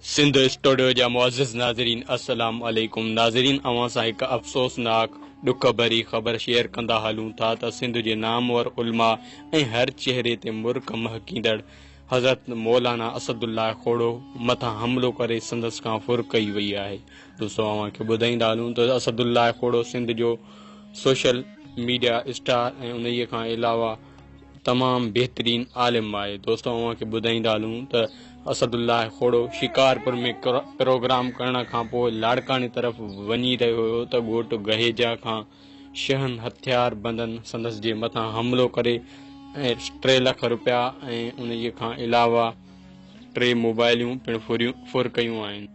Sindh studio जा मुअज़्ज़िज़ नाज़रीन अस्सलाम वालेकुम। नाज़रीन, अवां सां हिकु अफ़सोसनाक ॾुख भरी ख़बर शेयर कंदा हलूं था त सिंध जे नामवर उलमा ऐं हर चेहरे ते मुर्क महकींदड़ हज़रत मौलाना असदुल्लाह खोड़ो मथां हमिलो करे संदसि खां फुर कई वई आहे। दोस्तों, अव्हांखे ॿुधाईंदा हलूं त असदुल्लाह खोड़ो सिंध जो सोशल मीडिया स्टार ऐं उन खां अलावा तमाम बेहतरीन आलिम आहे। दोस्तों, अव्हांखे ॿुधाईंदा हलूं त असदुल्लाह खोड़ो शिकारपुर में प्रोग्राम करण खां पोइ लाड़कानी तरफ़ वञी रहियो हो त ॻोठ गहेजा खां 6 हथियार बंदनि संदसि जे मथां हमिलो करे ऐं 3 लाख रुपया ऐं उन खां अलावा 3 मोबाइलियूं पिणु फुर कयूं आहिनि।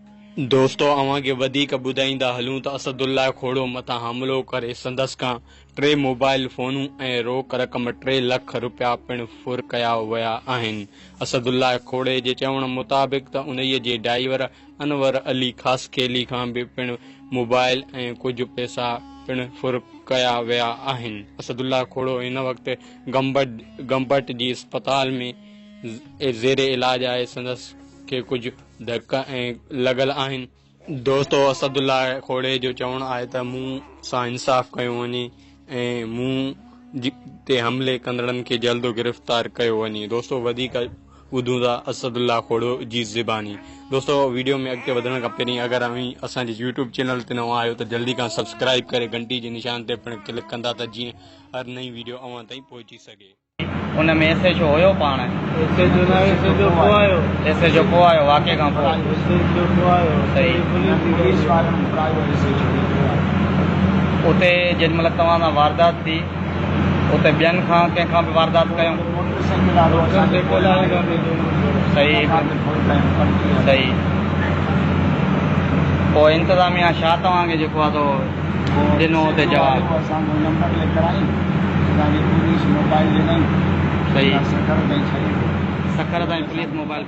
दोस्तों, अव्हांखे वधीक ॿुधाईंदा हलूं त असदुल्लाह खोड़ो मथां हमिलो करे संदसि खां 3 मोबाइल फ़ोनूं ऐं रोक रक़म 3 लाख रुपया पिणु फुर कया विया आहिनि। असदुल्लाह खोड़े जे चवण मुताबिक़ त उन जे ड्राइवर अनवर अली ख़ासखेली खां बि पिणु मोबाइल ऐं कुझु पैसा पिणु फुर कया विया आहिनि। असदुल्लाह खोड़ो हिन वक़्तु गंबट जी अस्पताल में ज़ेरे इलाज आहे। संदसि खे कुझु धक ऐं लॻल आहिनि। दोस्तों, असदुल्लाह खोड़े जो चवणु आहे त मूं सां इंसाफ़ कयो वञे ऐं मूं ते हमले कंदड़नि खे जल्द गिरफ़्तार कयो वञे। दोस्तों, वधीक ॿुधूं था असदुल्लाह खोड़ो जी ज़बानी। दोस्तों, वीडियो में अॻिते वधण खां पहिरीं अगरि अव्हीं असांजे यूट्यूब चैनल ते नवां आहियो त जल्दी खां सब्सक्राइब करे घंटी जे निशान ते पिणु क्लिक कंदा त जीअं हर नई वीडियो अव्हां ताईं पहुची सघे। उन में एस जो हुयो पाण एस जो पोइ आयो वाक़े खां पोइ उते जेॾीमहिल तव्हां सां वारदात थी उते ॿियनि खां कंहिंखां बि वारदात कयूं। सही पोइ इंतिज़ामिया छा तव्हांखे जेको आहे ॾिनो उते जवाबु? सही, सखर ताईं पुलिस मोबाइल